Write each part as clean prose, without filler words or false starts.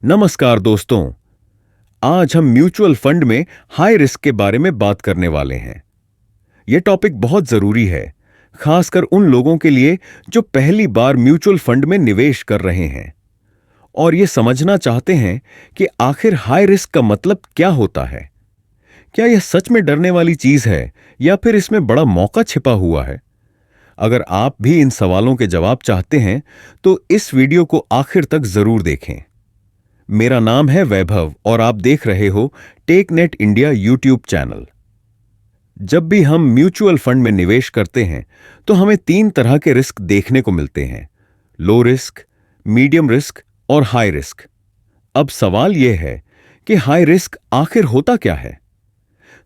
नमस्कार दोस्तों। आज हम म्यूचुअल फंड में हाई रिस्क के बारे में बात करने वाले हैं। यह टॉपिक बहुत जरूरी है, खासकर उन लोगों के लिए जो पहली बार म्यूचुअल फंड में निवेश कर रहे हैं और ये समझना चाहते हैं कि आखिर हाई रिस्क का मतलब क्या होता है। क्या यह सच में डरने वाली चीज है या फिर इसमें बड़ा मौका छिपा हुआ है? अगर आप भी इन सवालों के जवाब चाहते हैं तो इस वीडियो को आखिर तक जरूर देखें। मेरा नाम है वैभव और आप देख रहे हो टेकनेट इंडिया यूट्यूब चैनल। जब भी हम म्यूचुअल फंड में निवेश करते हैं तो हमें 3 तरह के रिस्क देखने को मिलते हैं: लो रिस्क, मीडियम रिस्क और हाई रिस्क। अब सवाल यह है कि हाई रिस्क आखिर होता क्या है?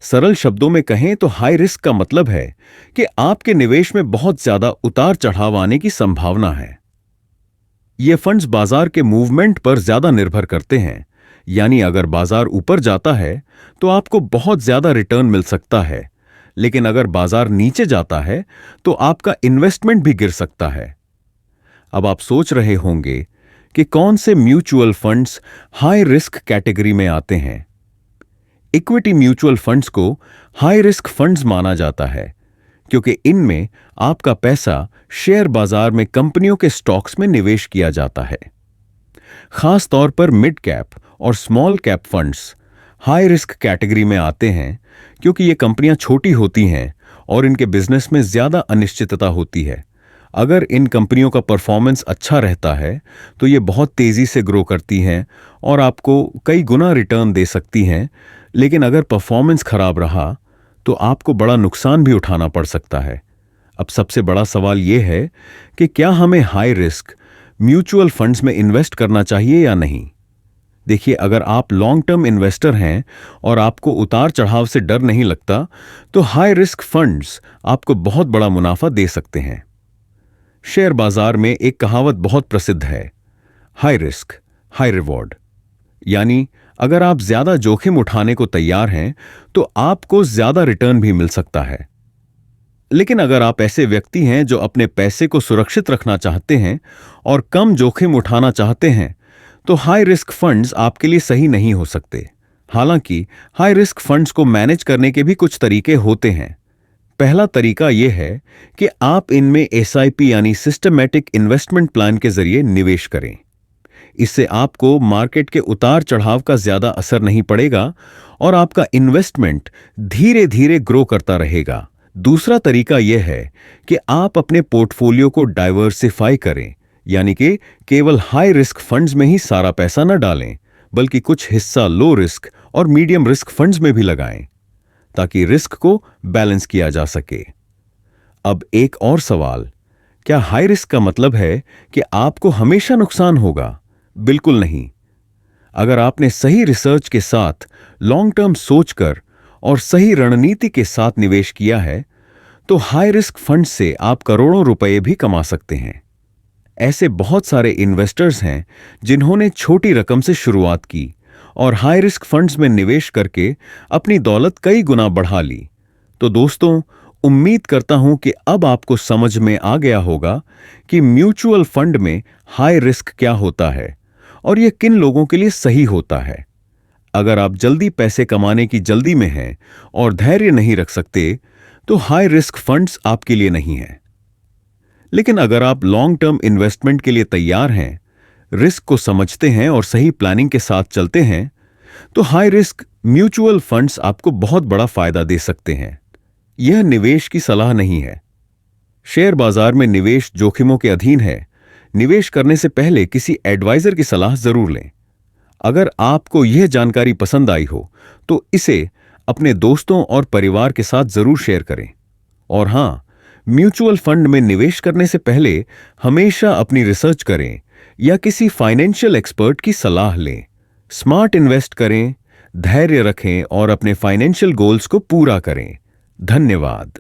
सरल शब्दों में कहें तो हाई रिस्क का मतलब है कि आपके निवेश में बहुत ज्यादा उतार चढ़ाव आने की संभावना है। ये फंड्स बाजार के मूवमेंट पर ज्यादा निर्भर करते हैं, यानी अगर बाजार ऊपर जाता है तो आपको बहुत ज्यादा रिटर्न मिल सकता है, लेकिन अगर बाजार नीचे जाता है तो आपका इन्वेस्टमेंट भी गिर सकता है। अब आप सोच रहे होंगे कि कौन से mutual funds high risk category में आते हैं। इक्विटी म्यूचुअल फंड्स को हाई रिस्क फंड्स माना जाता है क्योंकि इनमें आपका पैसा शेयर बाजार में कंपनियों के स्टॉक्स में निवेश किया जाता है। खास तौर पर मिड कैप और small cap funds high risk category में आते हैं क्योंकि ये कंपनियां छोटी होती हैं और इनके बिजनेस में ज्यादा अनिश्चितता होती है। अगर इन कंपनियों का परफॉर्मेंस अच्छा रहता है तो ये बहुत तेजी से ग्रो करती हैं और आपको कई गुना रिटर्न दे सकती हैं, लेकिन अगर परफॉर्मेंस खराब रहा तो आपको बड़ा नुकसान भी उठाना पड़ सकता है। अब सबसे बड़ा सवाल यह है कि क्या हमें हाई रिस्क म्यूचुअल फंड्स में इन्वेस्ट करना चाहिए या नहीं। देखिए, अगर आप लॉन्ग टर्म इन्वेस्टर हैं और आपको उतार चढ़ाव से डर नहीं लगता तो हाई रिस्क फंड्स आपको बहुत बड़ा मुनाफा दे सकते हैं। शेयर बाजार में एक कहावत बहुत प्रसिद्ध है, हाई रिस्क हाई रिवॉर्ड। यानी अगर आप ज्यादा जोखिम उठाने को तैयार हैं तो आपको ज्यादा रिटर्न भी मिल सकता है। लेकिन अगर आप ऐसे व्यक्ति हैं जो अपने पैसे को सुरक्षित रखना चाहते हैं और कम जोखिम उठाना चाहते हैं तो हाई रिस्क फंड्स आपके लिए सही नहीं हो सकते। हालांकि हाई रिस्क फंड्स को मैनेज करने के भी कुछ तरीके होते हैं। पहला तरीका यह है कि आप इनमें एसआईपी यानी सिस्टमैटिक इन्वेस्टमेंट प्लान के जरिए निवेश करें। इससे आपको मार्केट के उतार चढ़ाव का ज्यादा असर नहीं पड़ेगा और आपका इन्वेस्टमेंट धीरे धीरे ग्रो करता रहेगा। दूसरा तरीका यह है कि आप अपने पोर्टफोलियो को डाइवर्सिफाई करें, यानी कि केवल हाई रिस्क फंड्स में ही सारा पैसा न डालें, बल्कि कुछ हिस्सा लो रिस्क और मीडियम रिस्क फंड्स में भी लगाएं, ताकि रिस्क को बैलेंस किया जा सके। अब एक और सवाल, क्या हाई रिस्क का मतलब है कि आपको हमेशा नुकसान होगा? बिल्कुल नहीं। अगर आपने सही रिसर्च के साथ लॉन्ग टर्म सोचकर और सही रणनीति के साथ निवेश किया है तो हाई रिस्क फंड से आप करोड़ों रुपए भी कमा सकते हैं। ऐसे बहुत सारे इन्वेस्टर्स हैं जिन्होंने छोटी रकम से शुरुआत की और हाई रिस्क फंड्स में निवेश करके अपनी दौलत कई गुना बढ़ा ली। तो दोस्तों, उम्मीद करता हूं कि अब आपको समझ में आ गया होगा कि म्यूचुअल फंड में हाई रिस्क क्या होता है और यह किन लोगों के लिए सही होता है। अगर आप जल्दी पैसे कमाने की जल्दी में हैं और धैर्य नहीं रख सकते तो हाई रिस्क फंड्स आपके लिए नहीं है। लेकिन अगर आप लॉन्ग टर्म इन्वेस्टमेंट के लिए तैयार हैं, रिस्क को समझते हैं और सही प्लानिंग के साथ चलते हैं तो हाई रिस्क म्यूचुअल फंड्स आपको बहुत बड़ा फायदा दे सकते हैं। यह निवेश की सलाह नहीं है। शेयर बाजार में निवेश जोखिमों के अधीन है। निवेश करने से पहले किसी एडवाइजर की सलाह जरूर लें। अगर आपको यह जानकारी पसंद आई हो तो इसे अपने दोस्तों और परिवार के साथ जरूर शेयर करें। और हां, म्यूचुअल फंड में निवेश करने से पहले हमेशा अपनी रिसर्च करें या किसी फाइनेंशियल एक्सपर्ट की सलाह लें। स्मार्ट इन्वेस्ट करें, धैर्य रखें और अपने फाइनेंशियल गोल्स को पूरा करें। धन्यवाद।